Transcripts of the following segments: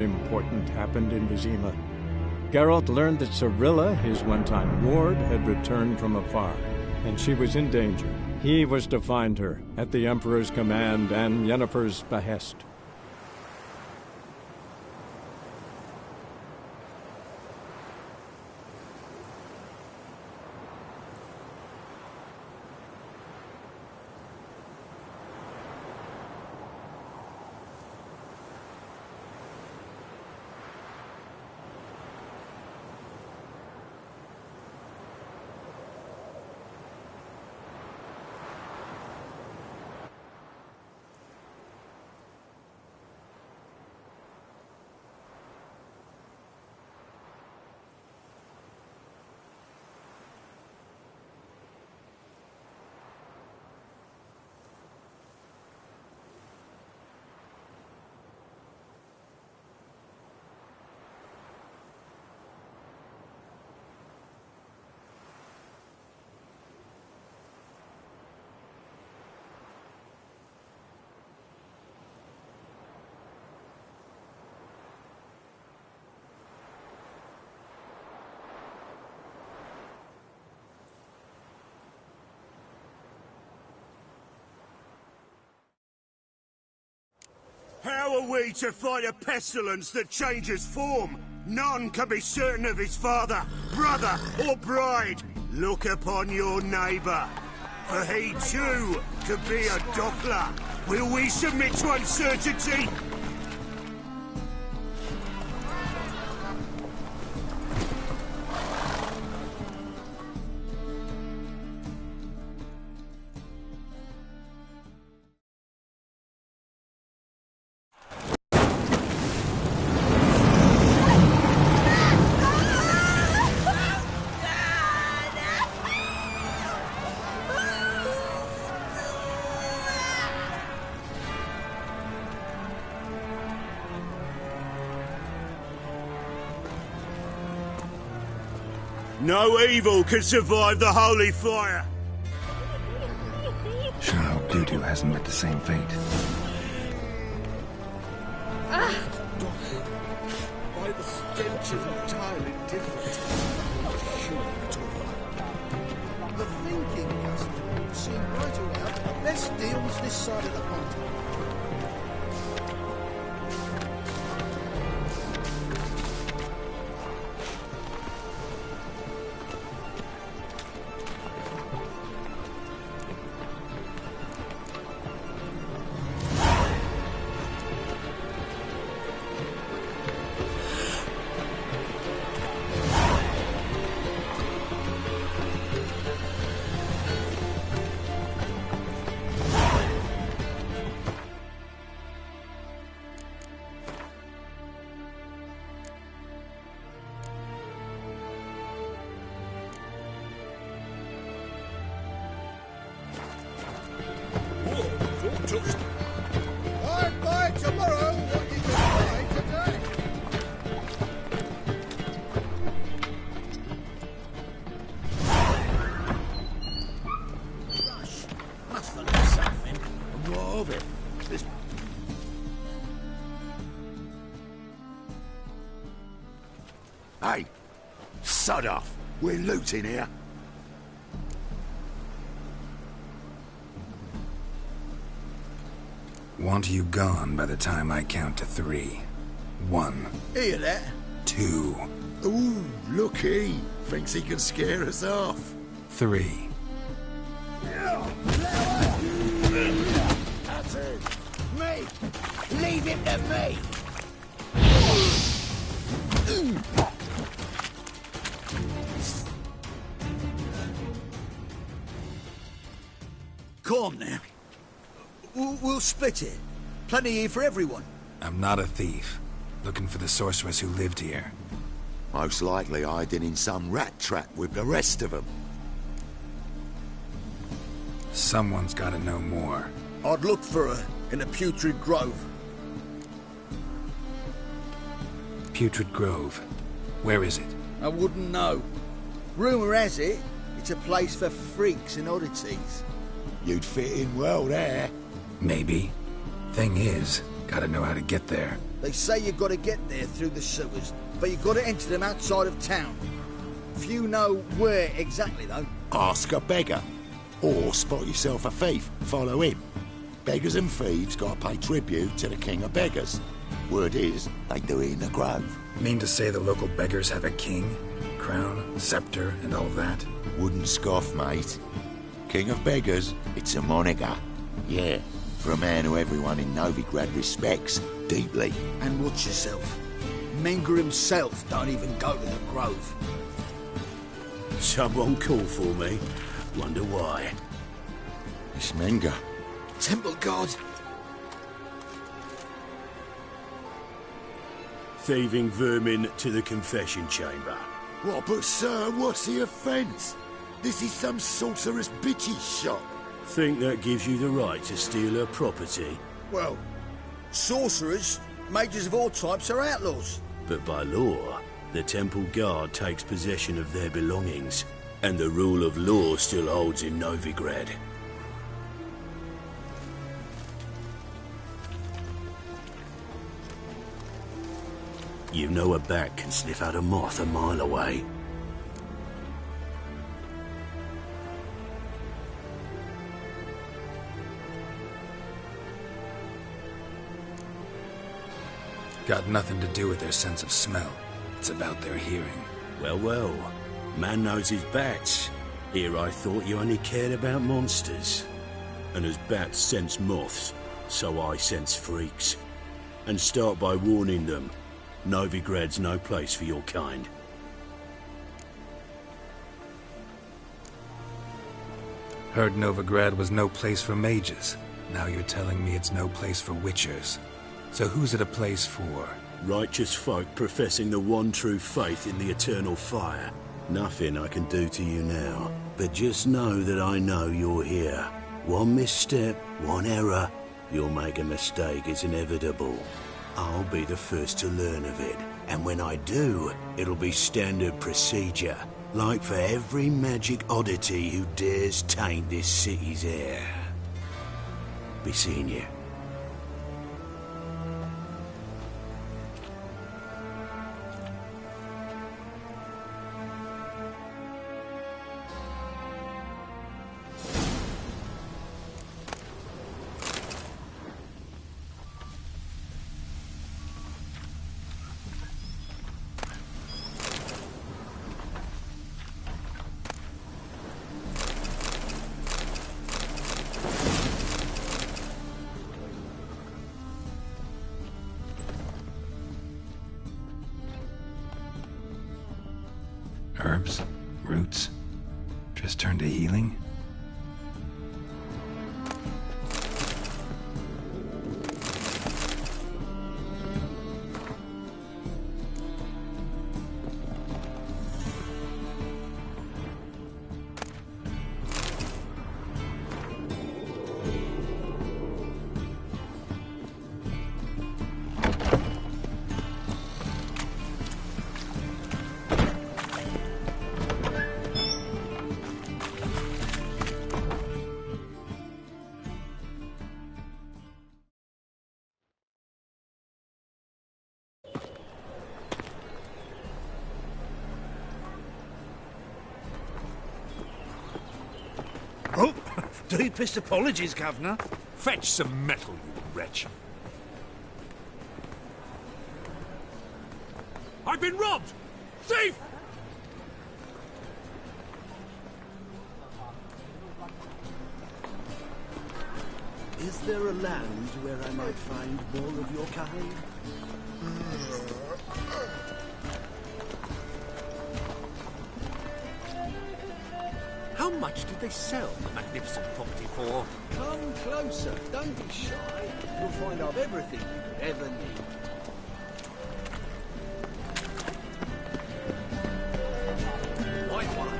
important happened in Vizima. Geralt learned that Cirilla, his one-time ward, had returned from afar, and she was in danger. He was to find her, at the Emperor's command and Yennefer's behest. How are we to fight a pestilence that changes form? None can be certain of his father, brother, or bride. Look upon your neighbour, for he too could be a Doppler. Will we submit to uncertainty? No evil can survive the holy fire. Sure hope Dudu hasn't met the same fate. By the stench is entirely different. The thinking customer seemed right around the best deals this side of the pond. I'd buy tomorrow what you can buy today. Gosh, must have left something. And what of it? This... Hey, sod off. We're looting here. Want you gone by the time I count to 3. 1. Hear that? 2. Ooh, look he. Thinks he can scare us off. 3. That's it. Me! Leave him to me! Calm now. We'll split it. Plenty here for everyone. I'm not a thief. Looking for the sorceress who lived here. Most likely hiding in some rat trap with the rest of them. Someone's gotta know more. I'd look for her in the Putrid Grove. Putrid Grove. Where is it? I wouldn't know. Rumour has it, it's a place for freaks and oddities. You'd fit in well there. Maybe. Thing is, gotta know how to get there. They They say you've got to get there through the sewers, but you've got to enter them outside of town. Few know where exactly, though. Ask a beggar. Or spot yourself a thief. Follow him. Beggars and thieves got to pay tribute to the king of beggars. Word is, they do it in the grove. Mean to say the local beggars have a king, crown, scepter, and all that? Wouldn't scoff, mate. King of beggars, it's a moniker. Yeah, for a man who everyone in Novigrad respects deeply. And watch yourself. Menger himself don't even go to the grove. Someone called for me. Wonder why. It's Menger. Temple God. Thieving vermin to the confession chamber. What, but sir, what's the offence? This is some sorcerer's bitch's shop. Think that gives you the right to steal her property? Well, sorcerers, mages of all types are outlaws. But by law, the temple guard takes possession of their belongings, and the rule of law still holds in Novigrad. You know a bat can sniff out a moth a mile away. Got nothing to do with their sense of smell. It's about their hearing. Well, well. Man knows his bats. Here I thought you only cared about monsters. And as bats sense moths, so I sense freaks. And start by warning them. Novigrad's no place for your kind. Heard Novigrad was no place for mages. Now you're telling me it's no place for witchers. So who's it a place for? Righteous folk professing the one true faith in the eternal fire. Nothing I can do to you now, but just know that I know you're here. One misstep, one error, you'll make a mistake, it's inevitable. I'll be the first to learn of it, and when I do, it'll be standard procedure, like for every magic oddity who dares taint this city's air. Be seeing you. Herbs? Roots? Just turn to healing? Oh, deepest apologies, Governor. Fetch some metal, you wretch. I've been robbed! Thief! Is there a land where I might find more of your kind? How much did they sell the magnificent property for? Come closer, don't be shy. You'll find I've everything you could ever need. Right one.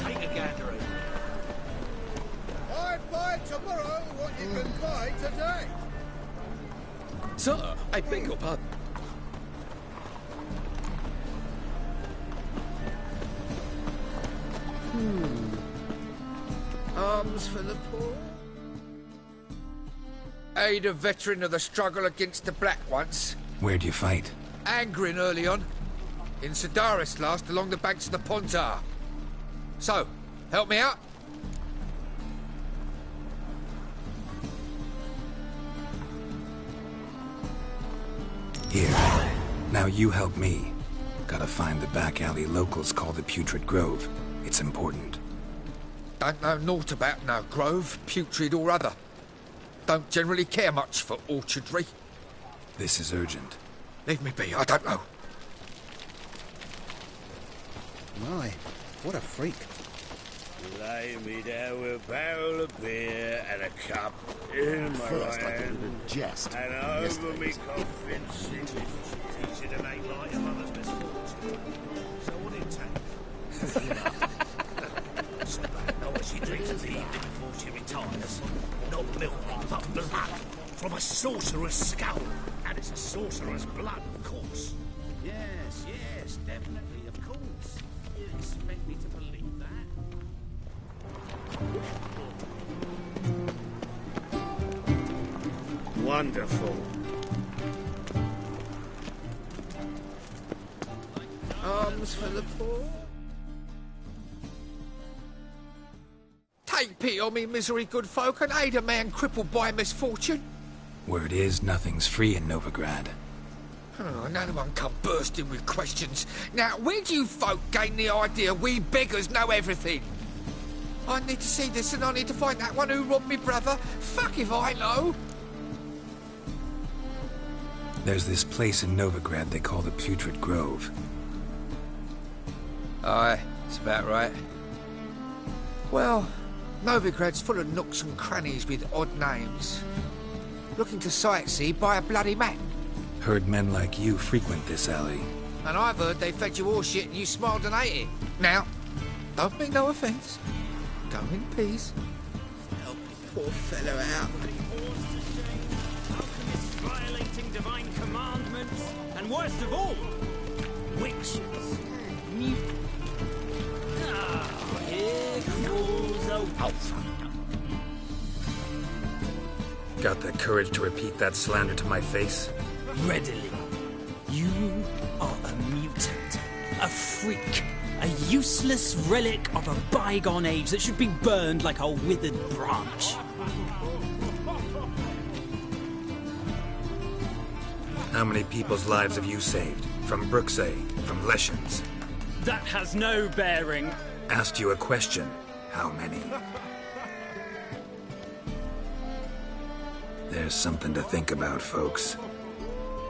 Take a gander over. I'd buy tomorrow what you can buy today. Sir, I beg your pardon. Arms for the poor. Aid a veteran of the struggle against the Black once. Where'd you fight? Angrin early on. In Sedaris last, along the banks of the Pontar. So, help me out? Here. Now you help me. Gotta find the back alley locals call the Putrid Grove. It's important. Don't know naught about no grove, putrid or other. Don't generally care much for orchardry. This is urgent. Leave me be, I don't know. My, what a freak. Lay me down with a barrel of beer and a cup in my First I hand. did a jest. And over me coffin sitting. Easy to make light of others' misfortune. So what it take? So bad know what she drinks in the evening before she retires. Not milk, but blood. From a sorcerer's skull. And it's a sorcerer's blood, of course. Yes, yes, definitely, of course. You expect me to believe that? Wonderful. Arms for the poor. Take pity on me, misery, good folk, and aid a man crippled by misfortune. Word is, nothing's free in Novigrad. Oh, none one come bursting with questions. Now, where do you folk gain the idea we beggars know everything? I need to see this and I need to find that one who robbed me brother. Fuck if I know. There's this place in Novigrad they call the Putrid Grove. Aye, that's about right. Well, Novigrad's full of nooks and crannies with odd names. Looking to sightsee by a bloody man. Heard men like you frequent this alley. And I've heard they fed you all shit and you smiled and ate it. Now, don't mean no offence. Go in peace. Help the poor fellow out. Alchemists violating divine commandments, and worst of all, witches. Here calls a outsider. Got the courage to repeat that slander to my face? Readily. You are a mutant, a freak, a useless relic of a bygone age that should be burned like a withered branch. How many people's lives have you saved? From Bruxay, from Leshens? That has no bearing. Asked you a question. How many? There's something to think about, folks.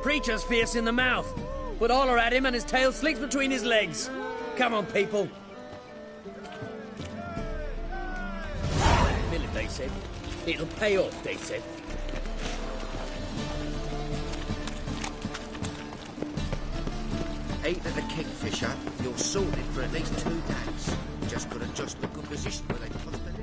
Preacher's fierce in the mouth, but holler at him and his tail slicks between his legs. Come on, people. Minute, they said. It'll pay off, they said. Eat at the Kingfisher, you're sorted for at least 2 days. Just got to adjust the good position where they toss the lid.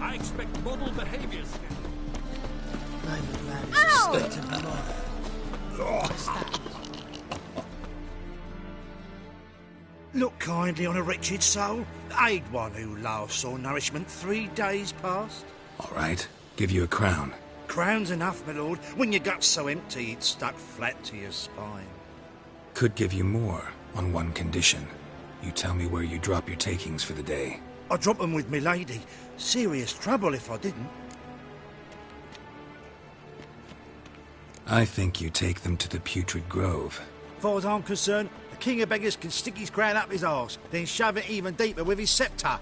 I expect model behaviors. Look kindly on a wretched soul. Aid one who laughs or nourishment 3 days past. All right, give you a crown. Crown's enough, my lord, when your gut's so empty it's stuck flat to your spine. Could give you more, on one condition. You tell me where you drop your takings for the day. I'd drop 'em with me lady. Serious trouble if I didn't. I think you take them to the Putrid Grove. As far as I'm concerned, the king of beggars can stick his crown up his arse, then shove it even deeper with his sceptre.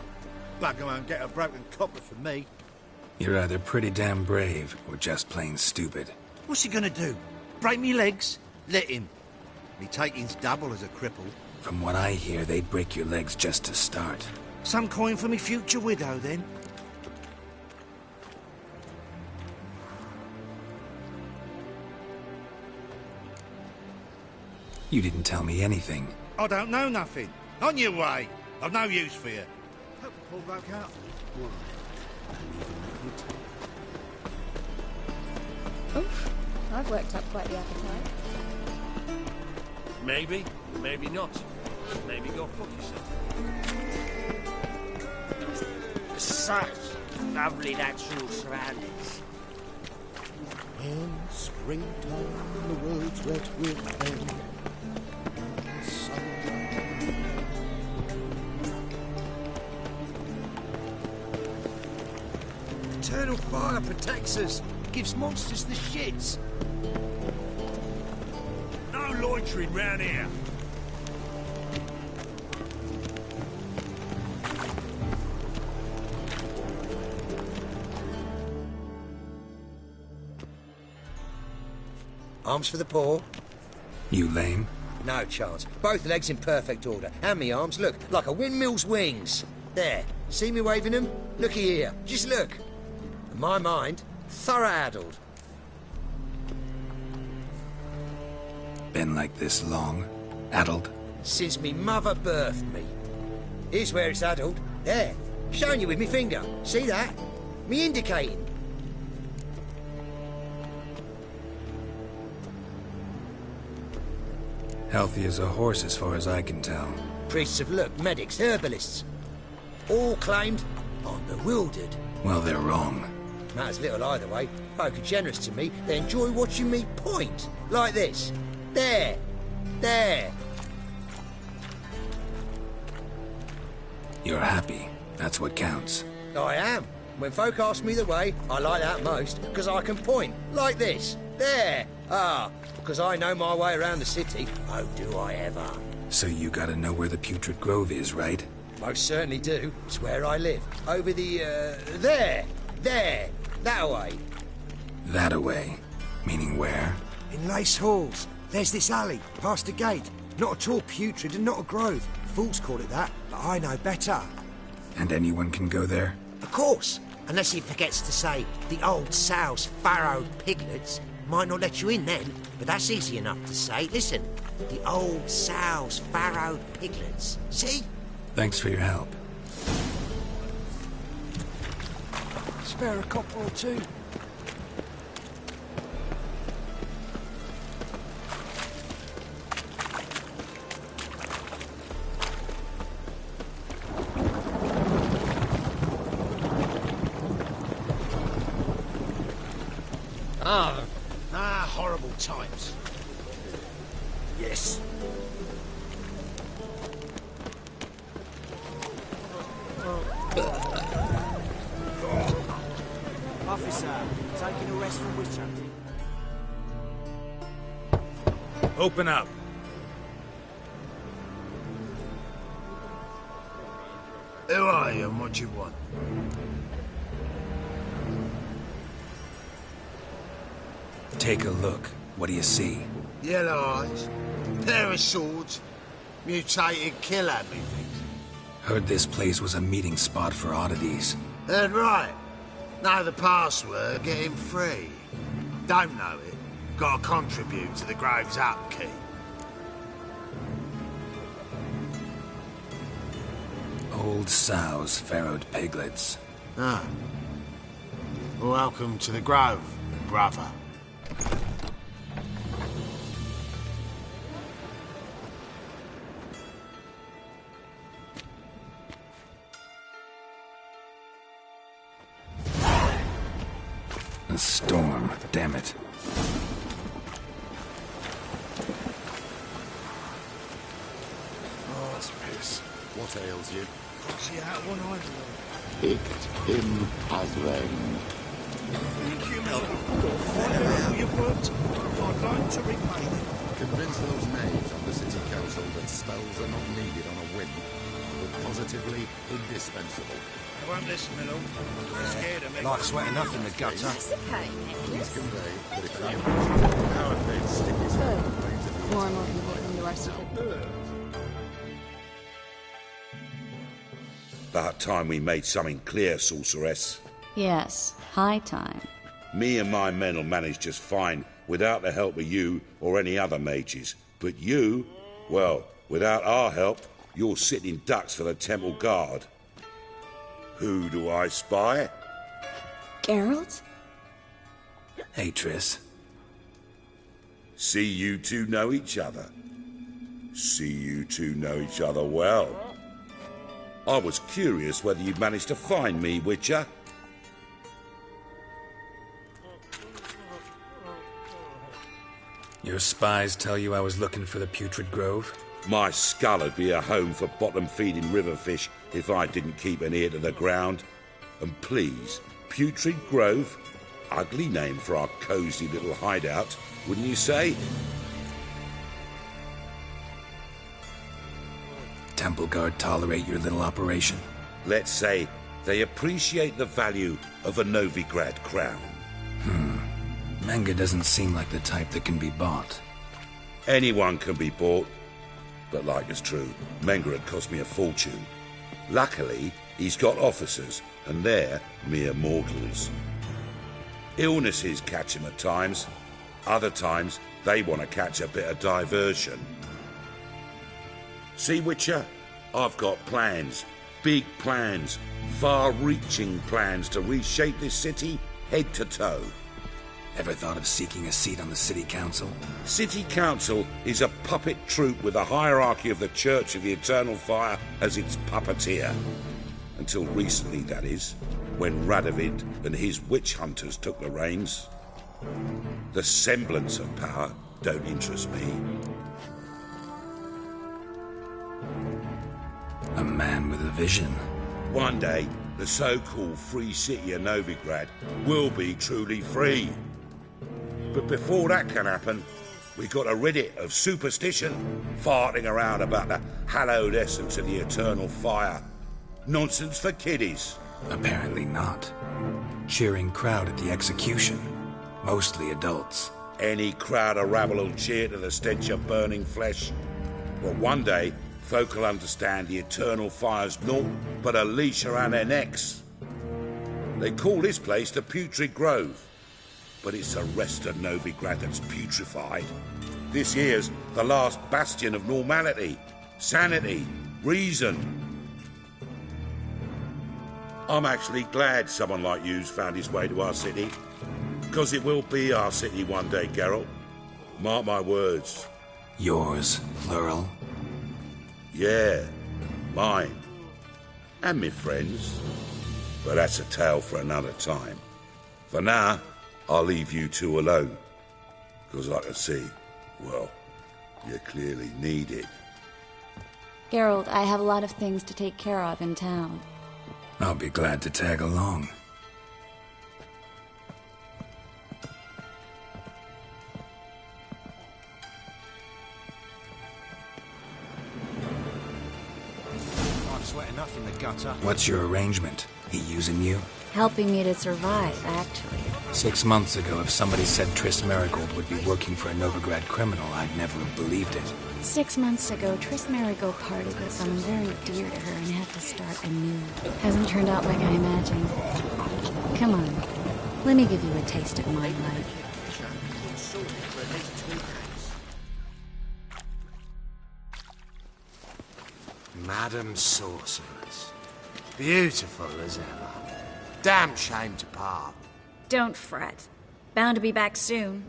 Bugger won't get a broken copper from me. You're either pretty damn brave, or just plain stupid. What's he gonna do? Break me legs? Let him. Me taking's double as a cripple. From what I hear, they'd break your legs just to start. Some coin for me future widow, then. You didn't tell me anything. I don't know nothing. On your way. I've no use for you. all broke out? Oof, I've worked up quite the appetite. Maybe, maybe not. Maybe go fuck yourself. Such lovely natural surroundings. In springtime, the roads wet with rain. Eternal fire protects us. Gives monsters the shits. No loitering round here. Arms for the poor. You lame? No chance. Both legs in perfect order. And me arms, look, like a windmill's wings. There. See me waving them? Looky here. Just look. And my mind, thorough addled. Been like this long? Addled? Since me mother birthed me. Here's where it's addled. There. Showing you with me finger. See that? Me indicating. Healthy as a horse as far as I can tell. Priests of luck, medics, herbalists. All claimed I'm bewildered. Well, they're wrong. Matters little either way. Folk are generous to me. They enjoy watching me point. Like this. There. There. You're happy. That's what counts. I am. When folk ask me the way, I like that most, because I can point. Like this. There. Ah. Because I know my way around the city. Oh, do I ever. So you gotta know where the Putrid Grove is, right? Most certainly do. It's where I live. Over the, there. There. That way. That-a-way. Meaning where? In Lace Halls. There's this alley, past the gate. Not at all putrid and not a grove. Fools call it that, but I know better. And anyone can go there? Of course. Unless he forgets to say the old sow's farrowed piglets. Might not let you in then, but that's easy enough to say. Listen, the old sow's farrowed piglets. See? Thanks for your help. Spare a copper or two. Horrible times. Yes. Officer, taking a rest from witch hunting. Open up. Who are you and what do you want? Take a look. What do you see? Yellow eyes, pair of swords, mutated killer, methinks. Heard this place was a meeting spot for oddities. Heard right. Know the password, get him free. Don't know it, gotta contribute to the Grove's upkeep. Old sows, farrowed piglets. Ah. Welcome to the Grove, brother. A storm, damn it. Oh, that's piss. What ails you? See out one eye. Picked him as rain. Thank you, Melvin. Find out how you've worked. I'd like to repay them. Convince those knaves on the city council that spells are not needed on a whim, but positively indispensable. I won't listen, my lord. They're scared of me. Like sweating up in the gutter. That's a pain, Please necklace. convey that if you power fed stick his Good. hand blades at More and more people from the rest of it. About time we made something clear, sorceress. Yes, high time. Me and my men will manage just fine without the help of you or any other mages. But you, well, without our help, you're sitting ducks for the temple guard. Who do I spy? Geralt? Hey, Triss. See you two know each other. See you two know each other well. I was curious whether you'd managed to find me, Witcher. Your spies tell you I was looking for the Putrid Grove? My skull'd be a home for bottom-feeding river fish if I didn't keep an ear to the ground. And please, Putrid Grove? Ugly name for our cosy little hideout, wouldn't you say? Temple Guard tolerate your little operation? Let's say they appreciate the value of a Novigrad crown. Menga doesn't seem like the type that can be bought. Anyone can be bought. But like it's true, Menga had cost me a fortune. Luckily, he's got officers, and they're mere mortals. Illnesses catch him at times. Other times, they want to catch a bit of diversion. See, Witcher? I've got plans. Big plans. Far-reaching plans to reshape this city head to toe. Ever thought of seeking a seat on the city council? City council is a puppet troupe with a hierarchy of the Church of the Eternal Fire as its puppeteer. Until recently, that is, when Radovid and his witch hunters took the reins. The semblance of power don't interest me. A man with a vision. One day, the so-called free city of Novigrad will be truly free. But before that can happen, we got to rid it of superstition, farting around about the hallowed essence of the eternal fire. Nonsense for kiddies. Apparently not. Cheering crowd at the execution. Mostly adults. Any crowd of rabble will cheer to the stench of burning flesh. But one day, folk will understand the eternal fire's naught but a leash around their necks. They call this place the Putrid Grove. But it's the rest of Novigrad that's putrefied. This here's the last bastion of normality, sanity, reason. I'm actually glad someone like you's found his way to our city. Because it will be our city one day, Geralt. Mark my words. Yours, plural? Yeah, mine. And me friends. But that's a tale for another time. For now, I'll leave you two alone. Because I can see, well, you clearly need it. Geralt, I have a lot of things to take care of in town. I'll be glad to tag along. I've sweat enough in the gutter. What's your arrangement? He using you? Helping me to survive, actually. 6 months ago, if somebody said Triss Marigold would be working for a Novigrad criminal, I'd never have believed it. 6 months ago, Triss Marigold parted with someone very dear to her and had to start anew. Hasn't turned out like I imagined. Come on, let me give you a taste of my life. Madam Sorceress. Beautiful as ever. Damn shame to part. Don't fret. Bound to be back soon.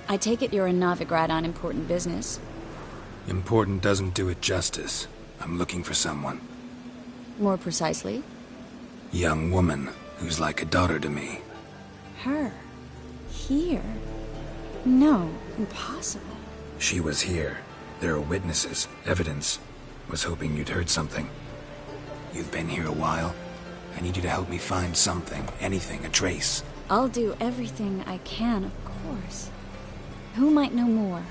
I take it you're in Novigrad on important business. Important doesn't do it justice. I'm looking for someone. More precisely? Young woman who's like a daughter to me. Her? Here? No, impossible. She was here. There are witnesses, evidence. Was hoping you'd heard something. You've been here a while. I need you to help me find something, anything, a trace. I'll do everything I can, of course. Who might know more?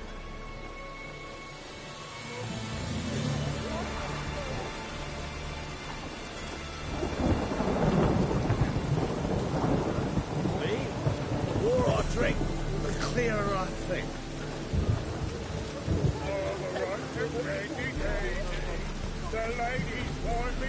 The more I drink, the clearer I think. The ladies want me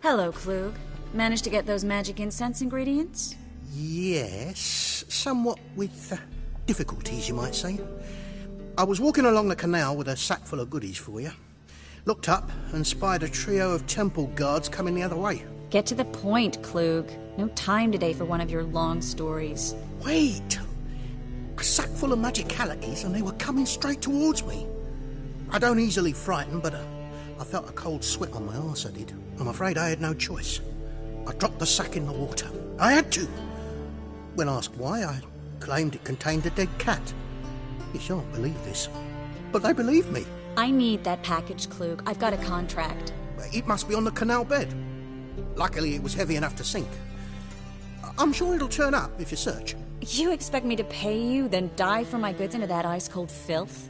Hello, Klug. Managed to get those magic incense ingredients? Yes, somewhat with difficulties, you might say. I was walking along the canal with a sack full of goodies for you. Looked up and spied a trio of temple guards coming the other way. Get to the point, Klug. No time today for one of your long stories. Wait! A sack full of magicalities and they were coming straight towards me. I don't easily frighten, but I felt a cold sweat on my arse, I did. I'm afraid I had no choice. I dropped the sack in the water. I had to. When asked why, I claimed it contained a dead cat. You shan't believe this, but they believed me. I need that package, Klug. I've got a contract. It must be on the canal bed. Luckily, it was heavy enough to sink. I'm sure it'll turn up if you search. You expect me to pay you, then dive for my goods into that ice-cold filth?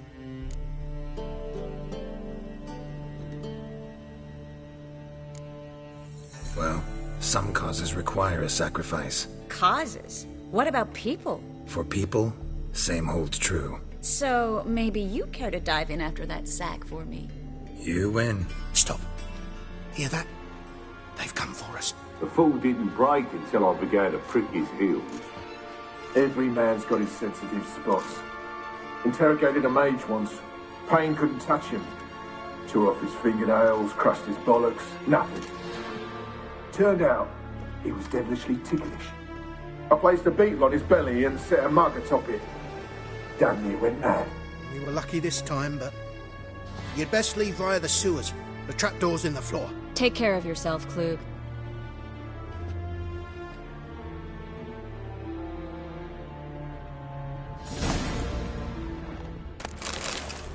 Well, some causes require a sacrifice. Causes? What about people? For people, same holds true. So, maybe you care to dive in after that sack for me? You win. Stop. Hear that? They've come for us. The fall didn't break until I began to prick his heels. Every man's got his sensitive spots. Interrogated a mage once. Pain couldn't touch him. Tore off his fingernails, crushed his bollocks, nothing. Turned out, he was devilishly ticklish. I placed a beetle on his belly and set a mug atop it. Damn near went mad. We were lucky this time, but you'd best leave via the sewers. The trapdoor's in the floor. Take care of yourself, Klug.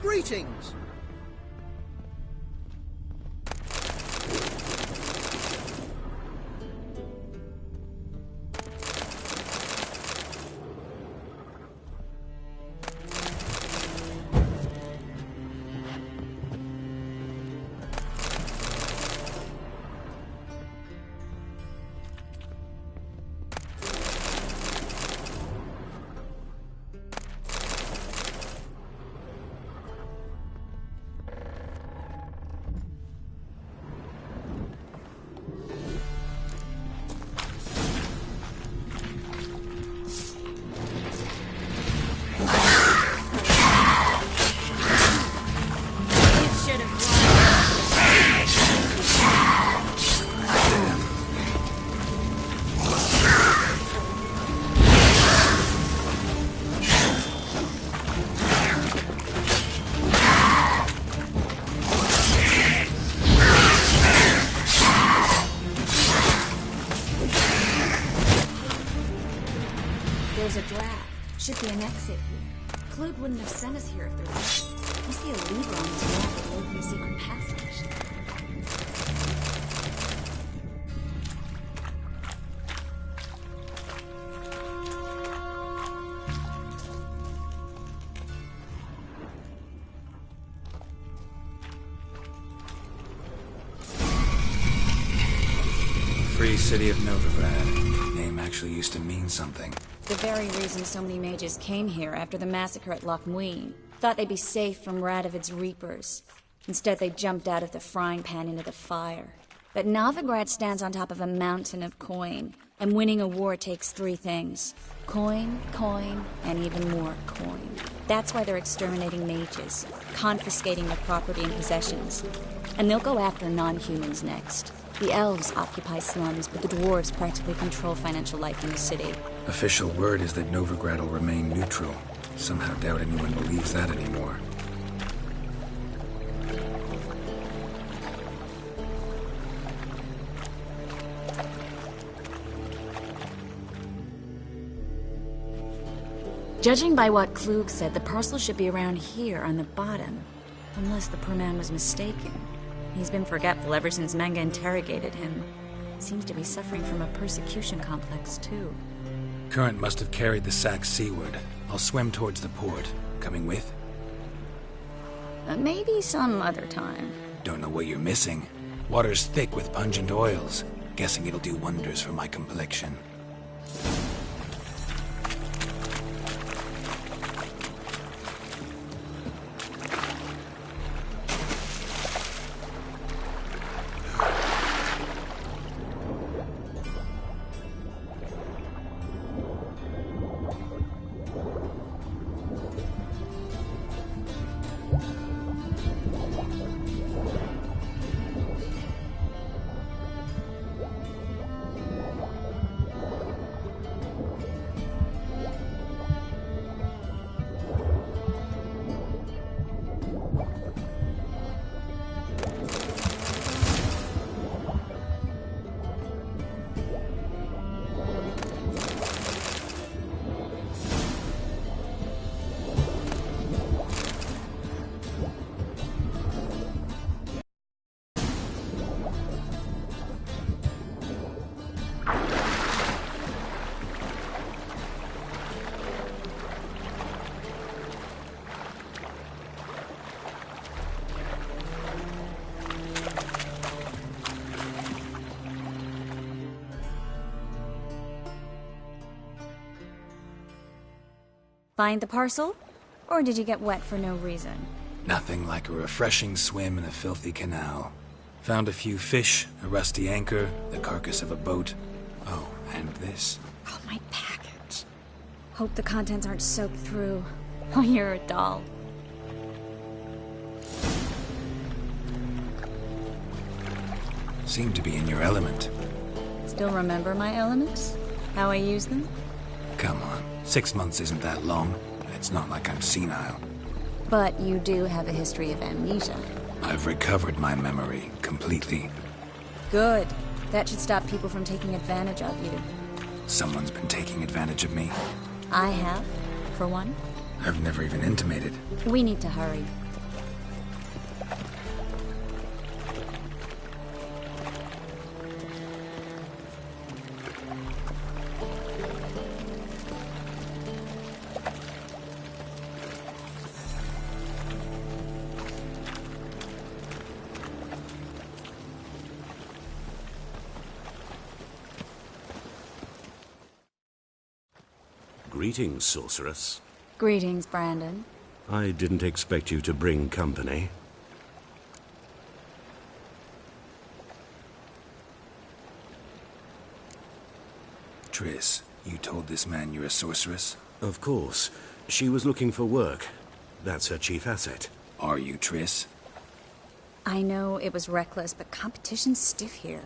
Greetings! There's a draft. Should be an exit here. Klug wouldn't have sent us here if there was. Must be a lever on this wall that will open a secret passage. Free city of Novigrad. Name actually used to mean something. The very reason so many mages came here after the massacre at Loch Muin. Thought they'd be safe from Radovid's reapers. Instead, they jumped out of the frying pan into the fire. But Novigrad stands on top of a mountain of coin, and winning a war takes three things. Coin, coin, and even more coin. That's why they're exterminating mages, confiscating their property and possessions. And they'll go after non-humans next. The elves occupy slums, but the dwarves practically control financial life in the city. Official word is that Novigrad will remain neutral. Somehow doubt anyone believes that anymore. Judging by what Klug said, the parcel should be around here on the bottom. Unless the poor man was mistaken. He's been forgetful ever since Manga interrogated him. Seems to be suffering from a persecution complex, too. Current must have carried the sack seaward. I'll swim towards the port. Coming with? Maybe some other time. Don't know what you're missing. Water's thick with pungent oils. Guessing it'll do wonders for my complexion. Find the parcel? Or did you get wet for no reason? Nothing like a refreshing swim in a filthy canal. Found a few fish, a rusty anchor, the carcass of a boat. Oh, and this. Oh, my package. Hope the contents aren't soaked through. Oh, you're a doll. Seem to be in your element. Still remember my elements? How I use them? Come on, 6 months isn't that long. It's not like I'm senile. But you do have a history of amnesia. I've recovered my memory completely. Good. That should stop people from taking advantage of you. Someone's been taking advantage of me. I have, for one. I've never even intimated. We need to hurry. Greetings, sorceress. Greetings, Brandon. I didn't expect you to bring company. Triss, you told this man you're a sorceress? Of course. She was looking for work. That's her chief asset. Are you, Triss? I know it was reckless, but competition's stiff here.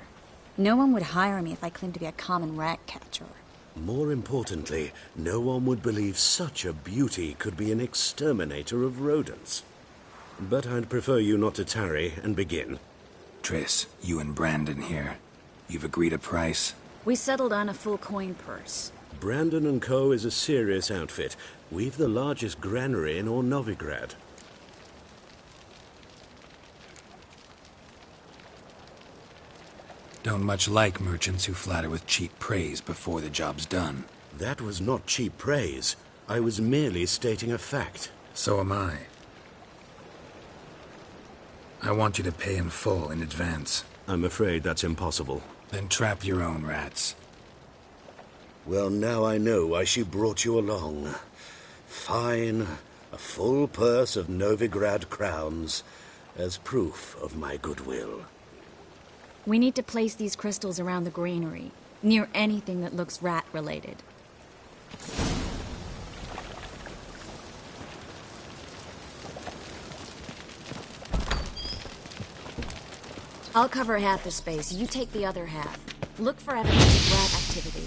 No one would hire me if I claimed to be a common rat catcher. More importantly, no one would believe such a beauty could be an exterminator of rodents. But I'd prefer you not to tarry and begin. Triss, you and Brandon here. You've agreed a price? We settled on a full coin purse. Brandon & Co. is a serious outfit. We've the largest granary in all Novigrad. Don't much like merchants who flatter with cheap praise before the job's done. That was not cheap praise. I was merely stating a fact. So am I. I want you to pay in full in advance. I'm afraid that's impossible. Then trap your own rats. Well, now I know why she brought you along. Fine. A full purse of Novigrad crowns as proof of my goodwill. We need to place these crystals around the granary, near anything that looks rat-related. I'll cover half the space, you take the other half. Look for evidence of rat activity.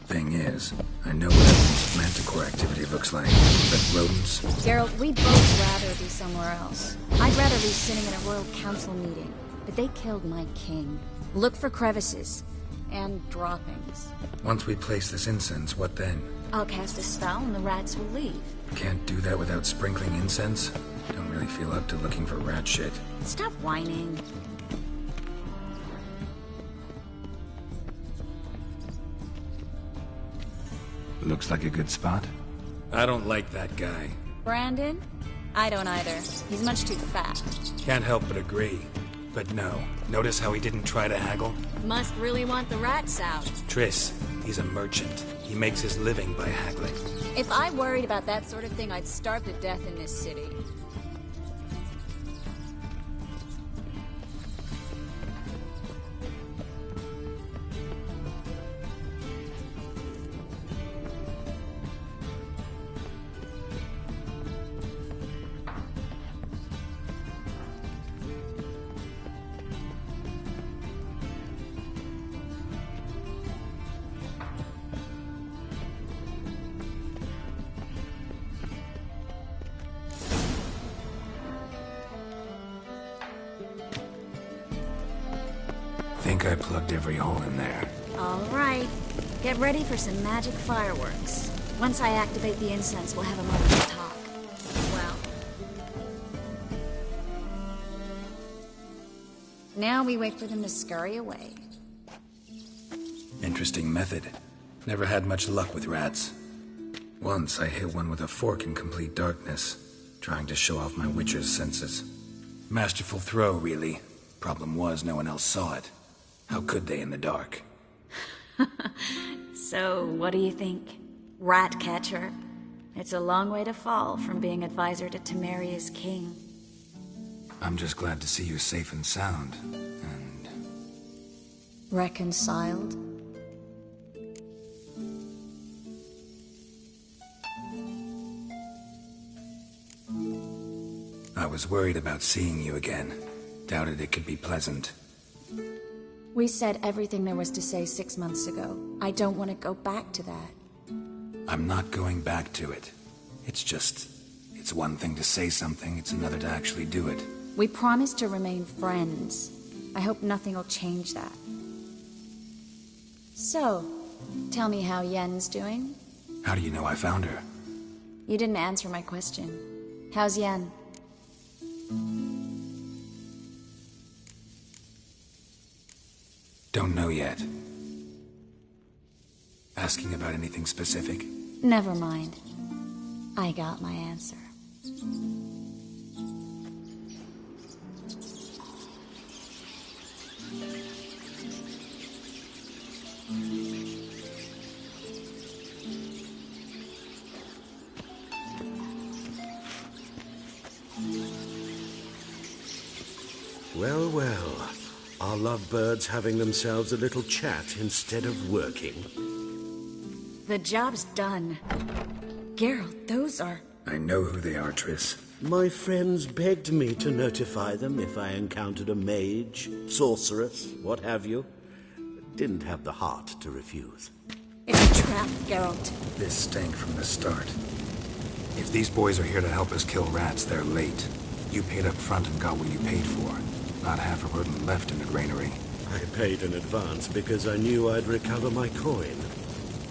Thing is, I know what evidence of manticore activity looks like, but rodents... Geralt, we'd both rather be somewhere else. I'd rather be sitting in a royal council meeting. But they killed my king. Look for crevices. And droppings. Once we place this incense, what then? I'll cast a spell and the rats will leave. Can't do that without sprinkling incense? Don't really feel up to looking for rat shit. Stop whining. Looks like a good spot. I don't like that guy. Brandon? I don't either. He's much too fat. Can't help but agree. But no. Notice how he didn't try to haggle? Must really want the rats out. Triss, he's a merchant. He makes his living by haggling. If I worried about that sort of thing, I'd starve to death in this city. Think I plugged every hole in there. All right. Get ready for some magic fireworks. Once I activate the incense, we'll have a moment to talk. Well. Now we wait for them to scurry away. Interesting method. Never had much luck with rats. Once I hit one with a fork in complete darkness, trying to show off my witcher's senses. Masterful throw, really. Problem was, no one else saw it. How could they in the dark? So, what do you think? Rat catcher? It's a long way to fall from being advisor to Temeria's king. I'm just glad to see you safe and sound, and... Reconciled? I was worried about seeing you again. Doubted it could be pleasant. We said everything there was to say 6 months ago. I don't want to go back to that. I'm not going back to it. It's one thing to say something, it's another to actually do it. We promised to remain friends. I hope nothing will change that. So, tell me how Yen's doing? How do you know I found her? You didn't answer my question. How's Yen? Don't know yet. Asking about anything specific? Never mind. I got my answer. Well, well. Our lovebirds having themselves a little chat instead of working. The job's done. Geralt, those are... I know who they are, Triss. My friends begged me to notify them if I encountered a mage, sorceress, what have you. Didn't have the heart to refuse. It's a trap, Geralt. This stank from the start. If these boys are here to help us kill rats, they're late. You paid up front and got what you paid for. Not half a rodent left in the granary. I paid in advance because I knew I'd recover my coin.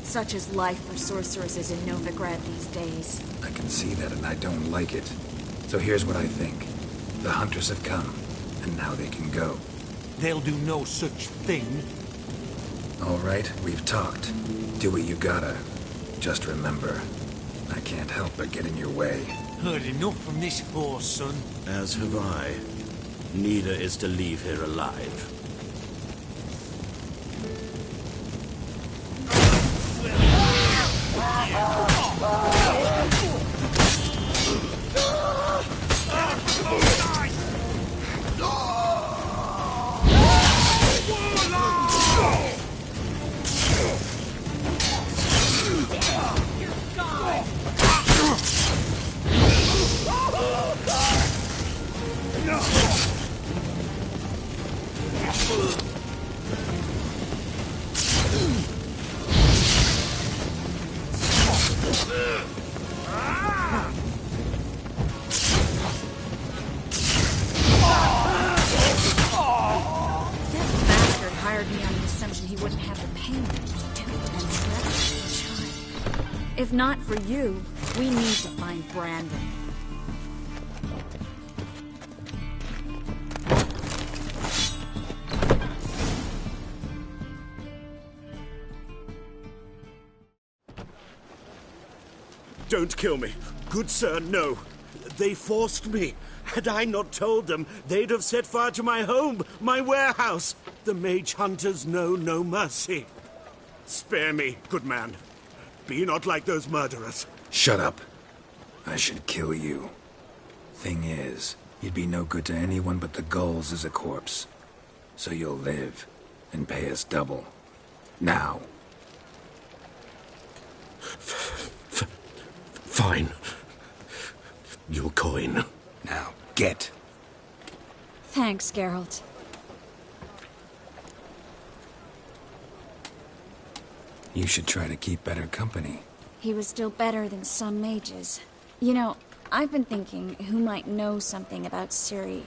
Such is life for sorceresses in Novigrad these days. I can see that and I don't like it. So here's what I think. The hunters have come, and now they can go. They'll do no such thing. All right, we've talked. Do what you gotta. Just remember, I can't help but get in your way. Heard enough from this horse, son. As have I. Neither is to leave here alive. If not for you, we need to find Brandon. Don't kill me. Good sir, no. They forced me. Had I not told them, they'd have set fire to my home, my warehouse. The mage hunters know no mercy. Spare me, good man. Be not like those murderers. Shut up. I should kill you. Thing is, you'd be no good to anyone but the gulls as a corpse. So you'll live, and pay us double. Now. Fine. Your coin. Now, get. Thanks, Geralt. You should try to keep better company. He was still better than some mages. You know, I've been thinking who might know something about Ciri.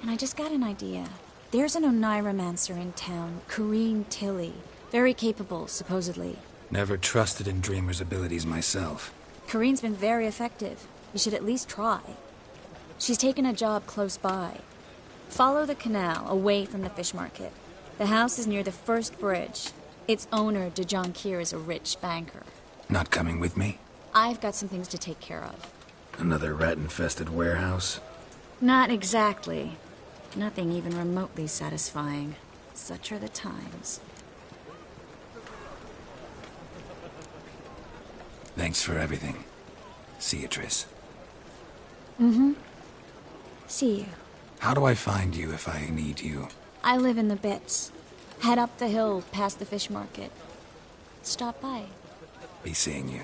And I just got an idea. There's an Oneiromancer in town, Corrine Tilly. Very capable, supposedly. Never trusted in Dreamer's abilities myself. Corrine's been very effective. You should at least try. She's taken a job close by. Follow the canal, away from the fish market. The house is near the first bridge. Its owner, de Jonquier, is a rich banker. Not coming with me? I've got some things to take care of. Another rat-infested warehouse? Not exactly. Nothing even remotely satisfying. Such are the times. Thanks for everything. See you, Triss. Mm-hmm. See you. How do I find you if I need you? I live in the Bits. Head up the hill past the fish market. Stop by. Be seeing you.